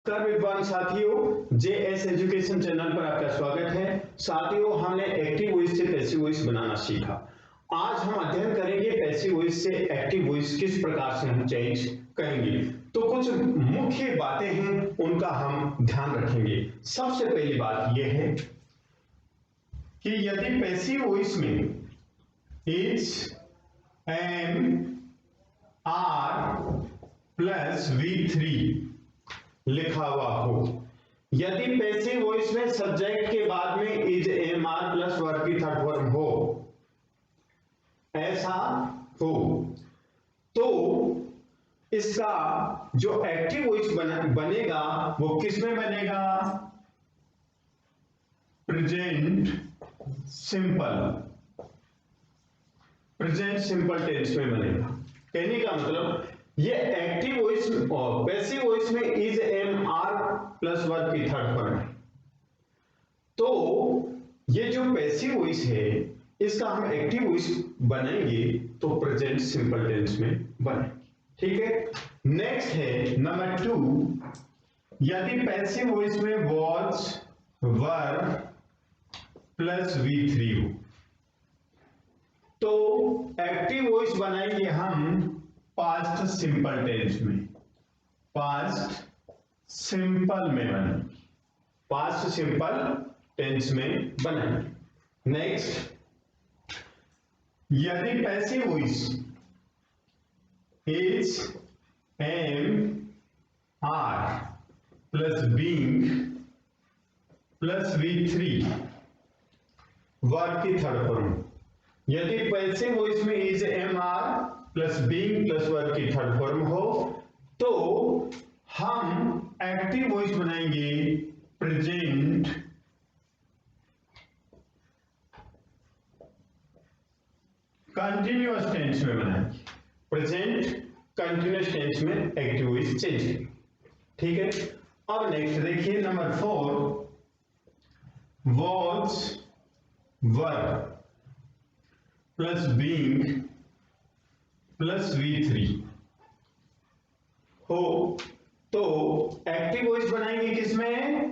नमस्कार विद्वान साथियों, जेएस एजुकेशन चैनल पर आपका स्वागत है। साथियों, हमने एक्टिव वॉइस से पैसिव वॉइस बनाना सीखा। आज हम अध्ययन करेंगे पैसिव वॉइस से एक्टिव वॉइस किस प्रकार से हम चेंज करेंगे। तो कुछ मुख्य बातें हैं, उनका हम ध्यान रखेंगे। सबसे पहली बात यह है कि यदि पैसिव वॉइस में is am are plus V3 लिखा हुआ हो, यदि पैसिव वॉइस में सब्जेक्ट के बाद में is am are plus verb की थर्ड फॉर्म हो, ऐसा हो, तो इसका जो एक्टिव वॉइस बनेगा वो किसमें बनेगा? प्रेजेंट सिंपल टेंस में बनेगा। कहने का मतलब ये एक्टिव वॉइस और पैसिव वॉइस में is am are plus verb की थर्ड फॉर्म है। तो ये जो पैसिव वॉइस है, इसका हम एक्टिव वॉइस बनाएंगे तो प्रेजेंट सिंपल टेंस में बनेंगे। ठीक है। नेक्स्ट है नंबर 2, यदि पैसिव वॉइस में वॉज वर्ब प्लस V3 हो, तो एक्टिव वॉइस बनाएंगे हम पास्ट सिंपल टेंस में, पास्ट सिंपल में बनेंगे, पास्ट सिंपल टेंस में बनेंगे। नेक्स्ट, यदि passive voice is am are plus being plus V3 verb की थर्ड फॉर्म, यदि पैसिव वॉइस में is am are plus being plus verb की थर्ड फॉर्म हो, तो हम एक्टिव वॉइस बनाएंगे प्रेजेंट कंटिन्यूअस टेंस में बनाएंगे, प्रेजेंट कंटिन्यूअस टेंस में एक्टिव वॉइस चेंज करेंगे। ठीक है। अब नेक्स्ट देखिए number 4, was verb plus being plus V3 हो, तो एक्टिव वॉइस बनाएंगे किसमें?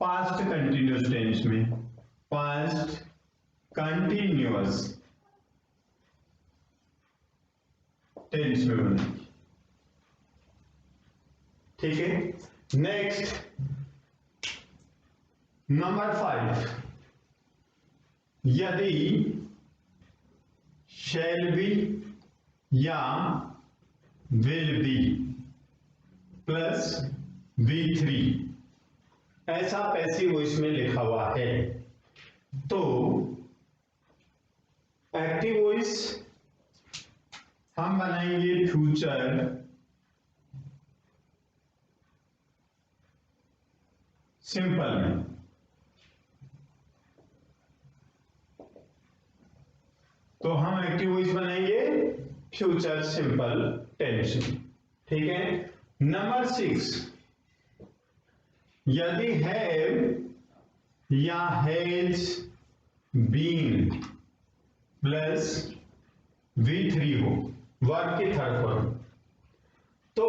पास्ट कंटिन्यूअस टेंस में, पास्ट कंटिन्यूअस टेंस में बनाएंगे। ठीक है। नेक्स्ट नंबर 5, यदि शैल बी या विल बी प्लस V3 ऐसा पैसिव वॉइस में लिखा हुआ है, तो एक्टिव वॉइस हम बनाएंगे फ्यूचर सिंपल में, तो हम एक्टिव वॉइस बनाएंगे फ्यूचर सिंपल टेंस में। ठीक है। नंबर 6, यदि हैव या हैज बीन प्लस V3 हो, वर्ब की थर्ड फॉर्म, तो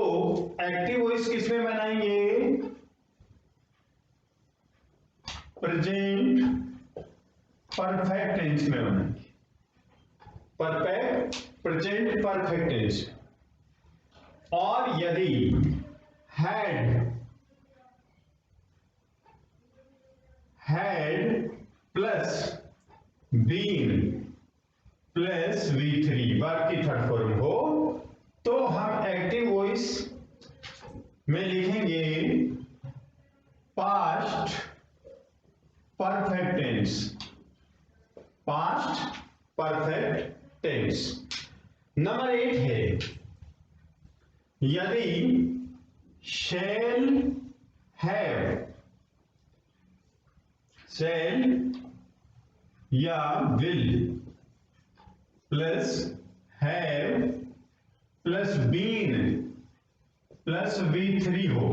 एक्टिव वॉइस किसमें बनाएंगे? प्रेजेंट परफेक्ट टेंस में बनाएंगे, प्रेजेंट परफेक्ट टेंस। और यदि had plus been plus V3 verb की थर्ड फॉर्म हो, तो हम एक्टिव वॉइस में लिखेंगे past perfect tense, past perfect tense. Number 8 है, यदि शैल या will plus have plus been plus V3 हो,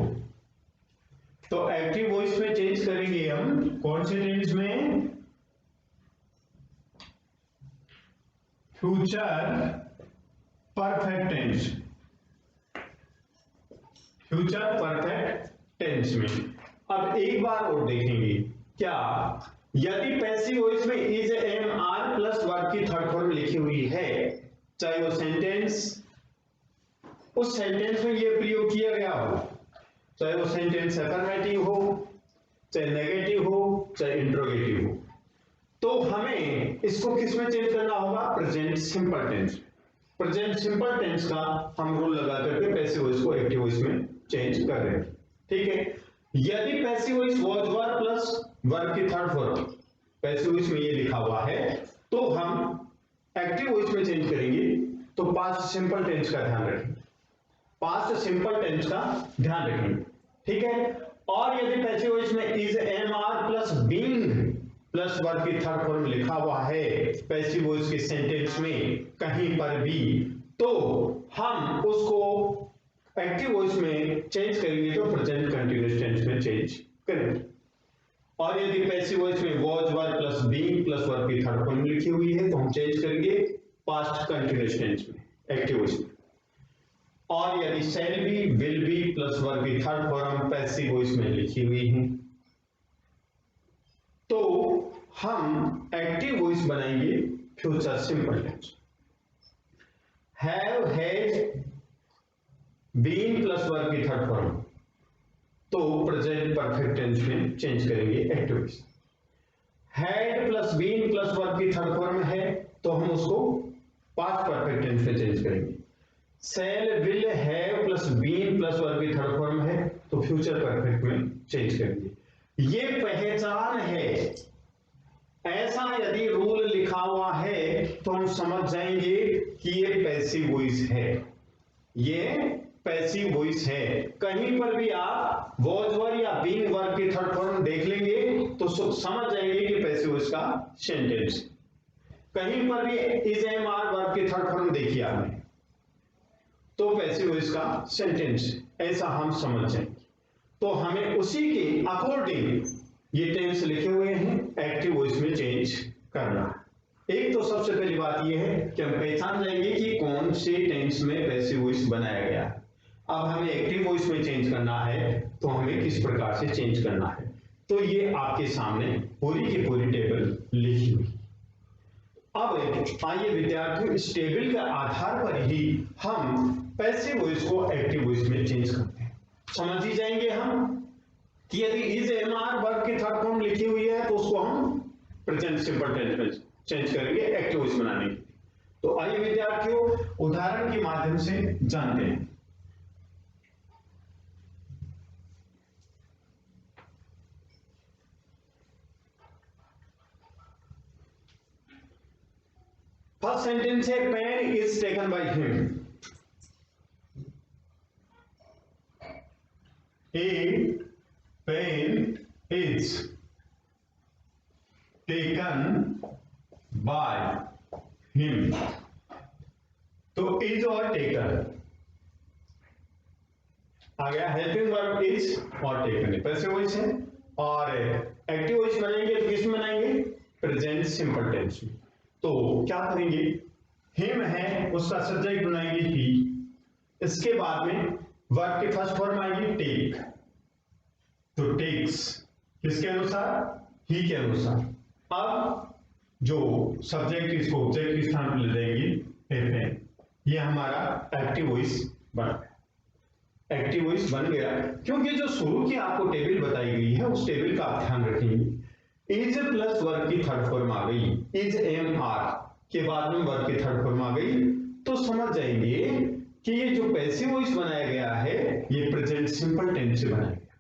तो एक्टिव वॉइस में चेंज करेंगे हम कौन से टेंस में? Future perfect tense, future perfect tense में। अब एक बार और देखेंगे, क्या यदि पैसिव वॉइस में is am are plus verb की थर्ड फॉर्म लिखी हुई है, चाहे वो सेंटेंस, उस सेंटेंस में ये प्रयोग किया गया हो, चाहे वो सेंटेंस अफर्मेटिव हो, चाहे नेगेटिव हो, चाहे इंट्रोगेटिव हो, तो हमें इसको किस में चेंज करना होगा? Present simple tense. Present simple tense का हम रूल लगा करके पैसिव वॉइस को एक्टिव वॉइस में चेंज कर रहे हैं। ठीक है, यदि passive voice was were plus verb की थर्ड फॉर्म पैसिव वॉइस में ये लिखा हुआ है, तो हम एक्टिव वॉइस में चेंज करेंगे, तो पास्ट सिंपल टेंस का ध्यान रखेंगे, पास्ट सिंपल टेंस का ध्यान रखेंगे। ठीक है, और यदि पैसिव वॉइस में is am are plus being plus verb की थर्ड फॉर्म लिखा हुआ है पैसिव वॉइस के सेंटेंस में कहीं पर भी, तो हम उसको एक्टिव वॉइस में चेंज करेंगे, तो प्रेजेंट कंटीन्यूअस टेंस में चेंज करेंगे। और यदि पैसिव वॉइस में was were plus being plus verb की थर्ड फॉर्म लिखी हुई है, तो हम चेंज करेंगे पास्ट कंटीन्यूअस टेंस में, एक्टिव वॉइस में। और यदि shall be, will be plus verb की थर्ड फॉर्म पैसिव वॉइस में लिखी हुई है, तो हम एक्टिव वॉइस बनाएंगे future simple tense. Have, has, been plus verb की थर्ड फॉर्म, तो प्रेजेंट परफेक्ट टेंस में चेंज करेंगे active voice. Had plus been plus verb की थर्ड फॉर्म है, तो हम उसको पास्ट परफेक्ट टेंस में चेंज करेंगे। Shall, will, have plus been plus verb की थर्ड फॉर्म है, तो फ्यूचर परफेक्ट में चेंज करेंगे। ये पहचान है, ऐसा यदि रूल लिखा हुआ है तो हम समझ जाएंगे कि ये पैसिव वॉइस है, ये पैसिव वॉइस है। कहीं पर भी आप वाज वर या बीइंग वर्ब की थर्ड फॉर्म देख लेंगे तो समझ जाएंगे कि पैसिव वॉइस का सेंटेंस। कहीं पर भी इज एम आर वर्ब की थर्ड फॉर्म देखिए आपने, तो पैसिव वॉइस का सेंटेंस, ऐसा हम समझ जाएंगे। तो हमें उसी के अकॉर्डिंग ये टेंस लिखे हुए हैं एक्टिव वॉइस में चेंज करना है। एक तो सबसे पहली बात ये है कि हम पहचान जाएंगे कि कौन से टेंस में पैसिव वॉइस बनाया गया है। अब हमें एक्टिव वॉइस में चेंज करना है, तो हमें किस प्रकार से चेंज करना है, तो ये आपके सामने पूरी की पूरी टेबल लिखी हुई। अब आइए विद्यार्थियों, इस टेबल के आधार पर ही हम पैसिव वॉइस को एक्टिव वॉइस में चेंज करते हैं। समझ ही जाएंगे हम कि यदि इज एम आर वर्ब की थर्ड फॉर्म लिखी हुई है, तो उसको हम प्रेजेंट सिंपल टेंस में चेंज करेंगे एक्टिव वॉइस बनाने के। तो आइए विद्यार्थियों, उदाहरण के माध्यम से जानते हैं। फर्स्ट सेंटेंस है pen is taken by him. A pen is taken by him, तो इज और टेकन आ गया, हेल्पिंग वर्ब इज और टेकन है, पैसिव वॉइस है। और एक्टिव वॉइस बनाएंगे तो किस में बनाएंगे? प्रेजेंट सिंपल टेंस में। तो क्या करेंगे, हिम है, उसका सब्जेक्ट बनाएंगे ही, इसके बाद में वर्ब की फर्स्ट फॉर्म आएगी टेक, तो टेक्स किसके अनुसार? ही के अनुसार। अब जो सब्जेक्ट इसको ऑब्जेक्ट के स्थान पर ले जाएंगे पेन, ये हमारा एक्टिव वॉइस बन गया। एक्टिव वॉइस बन गया क्योंकि जो शुरू की आपको टेबल बताई गई है उस टेबल का आप ध्यान रखेंगे। इज प्लस वर्ब की थर्ड फॉर्म आ गई, इज एम आर के बाद में वर्ब की थर्ड फॉर्म आ गई, तो समझ जाएंगे कि ये जो पैसिव वॉइस बनाया गया है ये प्रेजेंट सिंपल टेंस से बनाया गया।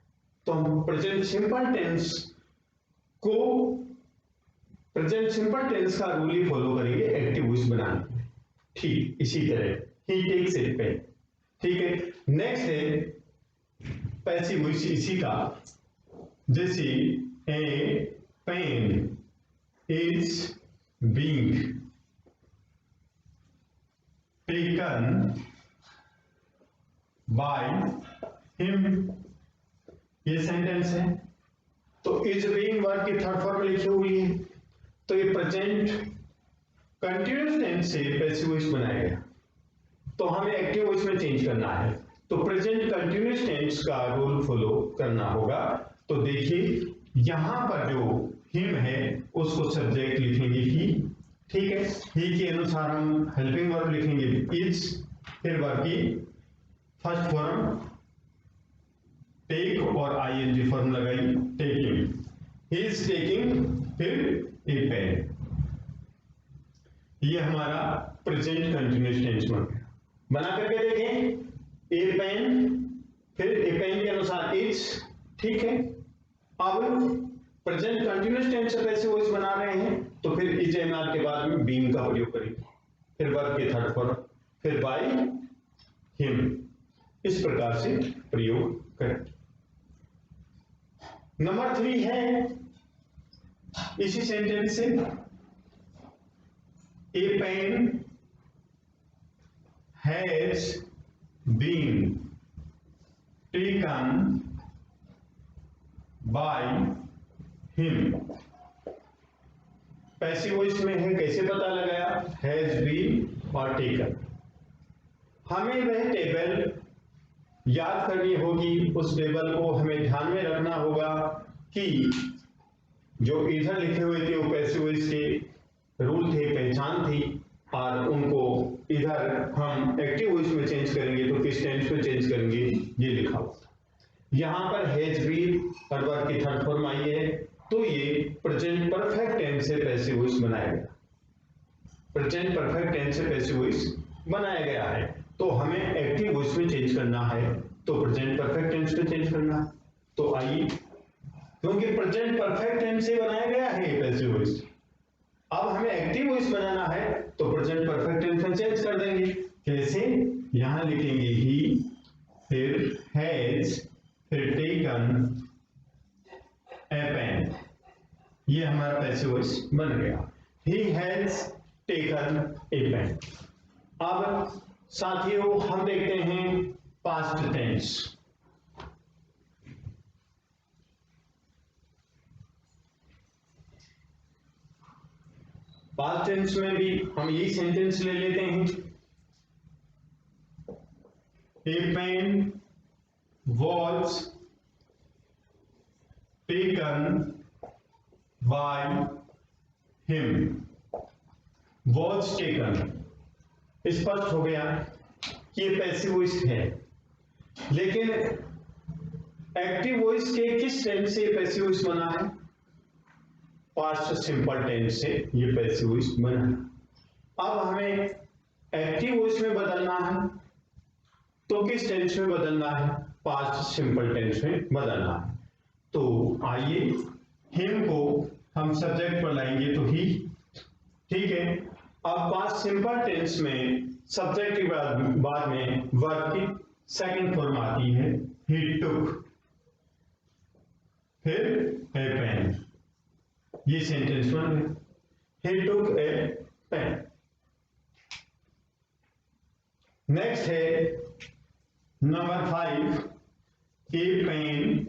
तो हम प्रेजेंट सिंपल टेंस को, प्रेजेंट सिंपल टेंस का रूल ही फॉलो करेंगे एक्टिव वॉइस बनाने में। ठीक इसी तरह ही टेक्स इट पेन। ठीक है, नेक्स्ट है पैसिव वॉइस इसी का, जैसे a pen is being taken by him, ये सेंटेंस है। तो इज बीइंग वर्ब की थर्ड फॉर्म लिखी हुई है, तो ये प्रेजेंट कंटीन्यूअस टेंस से पैसिव वॉइस बनाया गया, तो हमें एक्टिव वॉइस में चेंज करना है। तो प्रेजेंट कंटिन्यूअस टेंस का रूल फॉलो करना होगा। तो देखिए यहां पर जो हिम है उसको सब्जेक्ट लिखेंगे ही, ठीक है। ही के अनुसार हम हेल्पिंग वर्ब लिखेंगे इज, फिर वर्ब की फर्स्ट फॉर्म टेक और आईएनजी फॉर्म लगाई टेकिंग, ही इज टेकिंग, फिर ए पेन। ये हमारा प्रेजेंट कंटिन्यूअस टेंस बना करके देखें। ए पेन, फिर ए पेन के अनुसार इज, ठीक है। अब प्रेजेंट कंटिन्यूअस टेंस से पैसिव वॉइस बना रहे हैं तो फिर इज एम आर के बाद में बीइंग का प्रयोग करेंगे, फिर वर्ब के थर्ड फॉर्म, फिर बाय हिम, इस प्रकार से प्रयोग करें। नंबर 3 है इसी सेंटेंस से, a pen has been taken by him. Passive voice में है, कैसे पता लगाया, हैज बीन और टेकन। हमें वह टेबल याद करनी होगी, उस टेबल को हमें ध्यान में रखना होगा कि जो इधर लिखे हुए थे वो पैसिव वॉइस के रूल थे, पहचान थी, और उनको इधर हम एक्टिव वॉइस में चेंज करेंगे तो किस टेंस में चेंज करेंगे ये लिखा हुआ। यहां पर हैज बीन और वर्ब की थर्ड फॉर्म आई है तो ये प्रेजेंट परफेक्ट टेंस से पैसिव वॉइस बनाया गया, प्रेजेंट परफेक्ट टेंस से पैसिव वॉइस बनाया गया है। तो हमें एक्टिव वॉइस में चेंज करना है तो प्रेजेंट परफेक्ट टेंस में चेंज करना है। तो आइए, क्योंकि प्रेजेंट परफेक्ट टेंस से बनाया गया है पैसिव वॉइस, अब हमें एक्टिव वॉइस बनाना है तो प्रेजेंट परफेक्ट टेंस में चेंज कर देंगे। कैसे, यहां लिखेंगे ही, फिर हैज, फिर टेकन ए पेन, ये हमारा पैसिव वॉइस बन गया, he has taken a pen. अब साथियों हम देखते हैं पास्ट टेंस। पास्ट टेंस में भी हम यही सेंटेंस ले लेते हैं, a pen was taken by him. Was taken स्पष्ट हो गया कि ये पैसिव वॉइस है, लेकिन एक्टिव वॉइस के किस टेंस से पैसिव वॉइस बना है, पास्ट सिंपल टेंस से ये पैसिव वॉइस बना है। अब हमें एक्टिव वॉइस में बदलना है तो किस टेंस में बदलना है, पास्ट सिंपल टेंस में बदलना है। तो आइए हिम को हम सब्जेक्ट पर लाएंगे तो ही, ठीक है। अब पास्ट सिंपल टेंस में सब्जेक्ट के बाद में वर्ब की सेकंड फॉर्म आती है ही टुक, फिर ए पेन, ये सेंटेंस बन गया, he took a pen. Next है number 5, a pen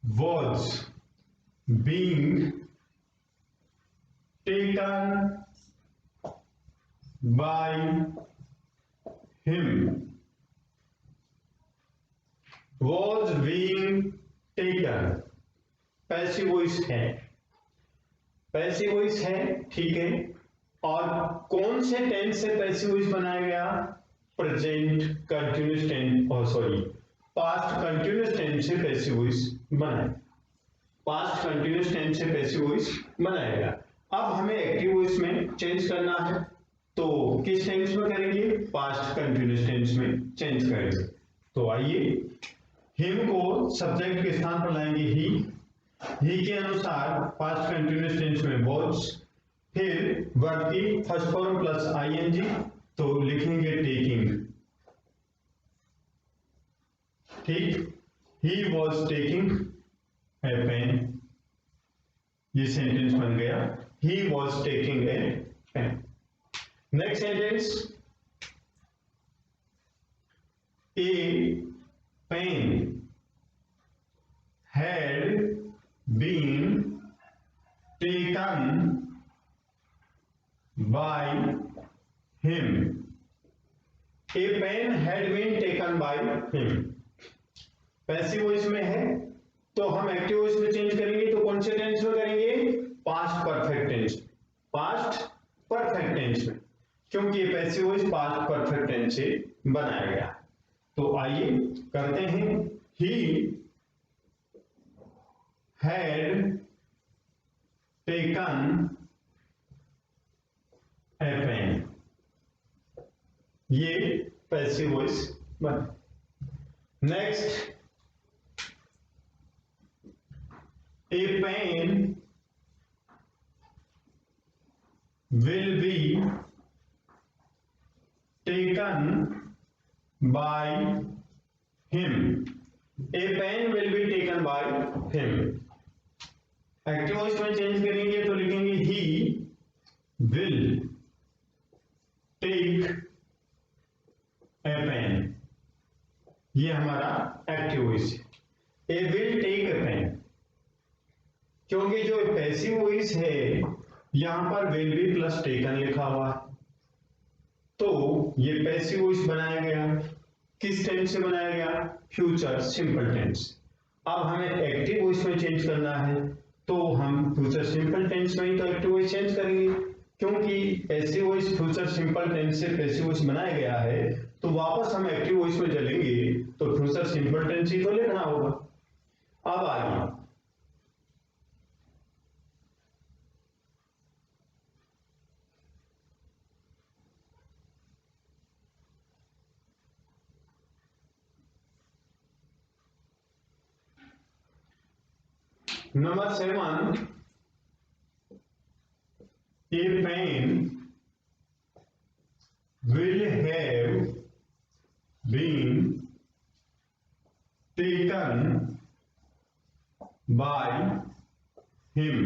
was being taken by him। was being taken passive voice है, पैसिव वॉइस है, ठीक है। और कौन से टेंस से पैसिव वॉइस बनाया गया, प्रेजेंट कंटिन्यूअस टेंस, और सॉरी पास्ट कंटिन्यूअस टेंस से पैसिव वॉइस बनाया, पास्ट कंटिन्यूअस टेंस से पैसिव वॉइस बनाएगा। अब हमें एक्टिव वॉइस में चेंज करना है तो किस टेंस में करेंगे, पास्ट कंटिन्यूअस टेंस में चेंज करेंगे। तो आइए हिम को सब्जेक्ट के स्थान पर लाएंगे ही के अनुसार पास्ट कंटिन्यूअस टेंस में वॉज, फिर वर्ब की फर्स्ट फॉर्म प्लस आईएनजी तो लिखेंगे टेकिंग, ठीक। He was taking a pen, ये सेंटेंस बन गया, he was taking a pen. Next sentence, a pen had been taken by him. A pen had been taken by him. Passive voice में है तो हम एक्टिव वॉइस में change करेंगे तो कौन से टेंस में करेंगे? Past perfect tense, past perfect tense में, क्योंकि ये passive voice past perfect tense से बनाया गया। तो आइए करते हैं। He had taken a pen, ये पैसिव वॉइस बना। Next, a pen will be taken by him. A pen will be taken by him. Active voice में चेंज करेंगे तो लिखेंगे he will take a pen, ये हमारा एक्टिव वॉइस है। A will take a pen, क्योंकि जो पैसिव वॉइस है यहां पर विल बी प्लस टेकन लिखा हुआ है, तो ये पैसिव वॉइस बनाया गया। किस टेंस से बनाया गया? Future simple tense. अब हमें एक्टिव वॉइस में चेंज करना है तो हम फ्यूचर सिंपल टेंस में ही तो एक्टिव वॉइस चेंज करेंगे, क्योंकि passive voice future simple tense से पैसिव वॉइस बनाया गया है, तो वापस हम एक्टिव वॉइस में चलेंगे तो फ्यूचर सिंपल टेंस ही तो लिखना होगा। अब आइए, Number 7, a pen will have been taken by him.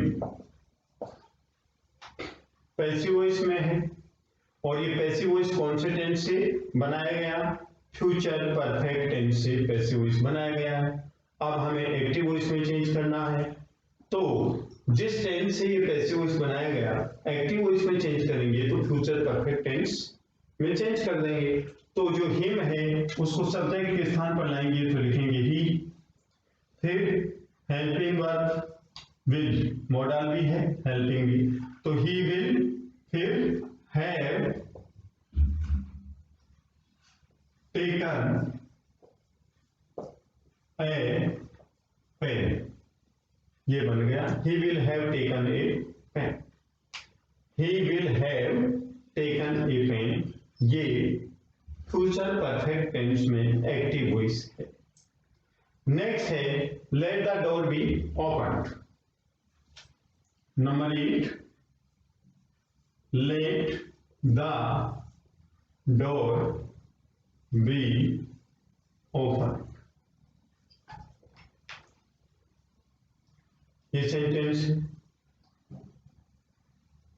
Passive voice में है और ये पैसिव वॉइस कौन से टेंस से बनाया गया? फ्यूचर परफेक्ट टेंस से पैसिव वॉइस बनाया गया है। अब हमें एक्टिव वॉइस में चेंज करना है, तो जिस टेंस से ये पैसिव वॉइस बनाया गया एक्टिव वॉइस में चेंज करेंगे तो फ्यूचर परफेक्ट टेंस में चेंज कर देंगे। तो जो हिम है उसको सब्जेक्ट के स्थान पर लाएंगे तो लिखेंगे ही। फिर हेल्पिंग वर्ब विल, मॉडल भी है हेल्पिंग भी, तो ही विल, फिर हैव टेकन ए पेन, ये बन गया he will have taken a pen, he will have taken a pen, ये फ्यूचर परफेक्ट टेंस में एक्टिव वॉइस है। नेक्स्ट है let the door be opened. Number 8, let the door be opened, ये sentence.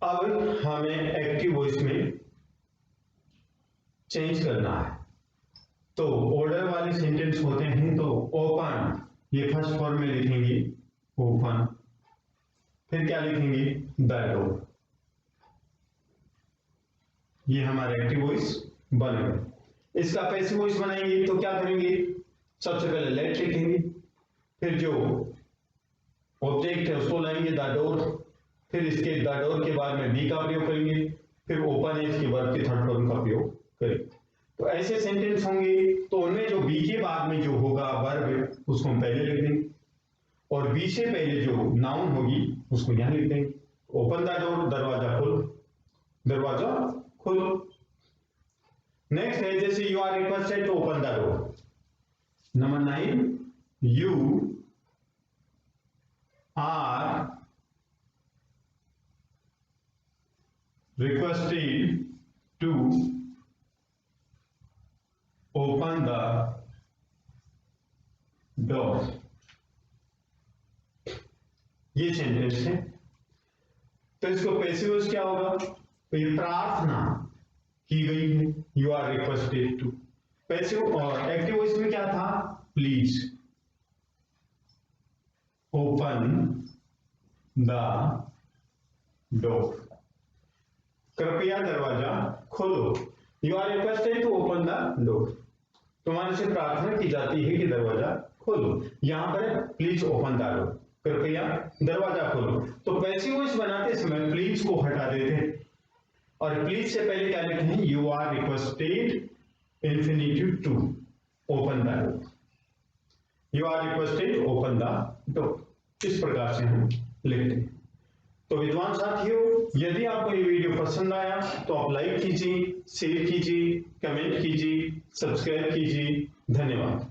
अब हमें एक्टिव वॉइस में change करना है, तो ऑर्डर वाले सेंटेंस होते हैं तो ओपन, ये फर्स्ट फॉर्म में लिखेंगे ओपन, फिर क्या लिखेंगे? द डोर, ये हमारा एक्टिव वॉइस बन गया। इसका पैसिव वॉइस बनाएंगे तो क्या करेंगे? सबसे पहले लेट लिखेंगे, फिर जो ऑब्जेक्ट है उसको लाएंगे द डोर, फिर इसके द डोर के बाद में बी का प्रयोग करेंगे, फिर ओपन है इसके वर्ब के थर्ड फॉर्म का प्रयोग करेंगे। तो ऐसे सेंटेंस होंगे तो उनमें जो बी के बाद में जो होगा वर्ब उसको हम पहले लिख देंगे और बी से पहले जो नाउन होगी उसको यहां लिख देंगे। ओपन द डोर, दरवाजा खोलो, दरवाजा खोलो। नेक्स्ट है जैसे you are requested to open the door. Number 9, you are requested to open the door, ये सेंटेंस है। तो इसको पैसिव वॉइस क्या होगा? तो ये प्रार्थना की गई है, you are requested to. Passive और एक्टिव वॉइस में क्या था? Please open the door. कृपया दरवाजा खोलो। You are requested to open the door. तुम्हारे से प्रार्थना की जाती है कि दरवाजा खोलो। यहां पर प्लीज ओपन द डोर, कृपया दरवाजा खोलो। तो पैसिव वॉइस बनाते समय प्लीज को हटा देते और प्लीज से पहले क्या लिखते हैं, you are requested infinitive to open the door. You are requested open the door. इस प्रकार से हम लिखते हैं। तो विद्वान साथियों, यदि आपको ये वीडियो पसंद आया तो आप लाइक कीजिए, शेयर कीजिए, कमेंट कीजिए, सब्सक्राइब कीजिए। धन्यवाद।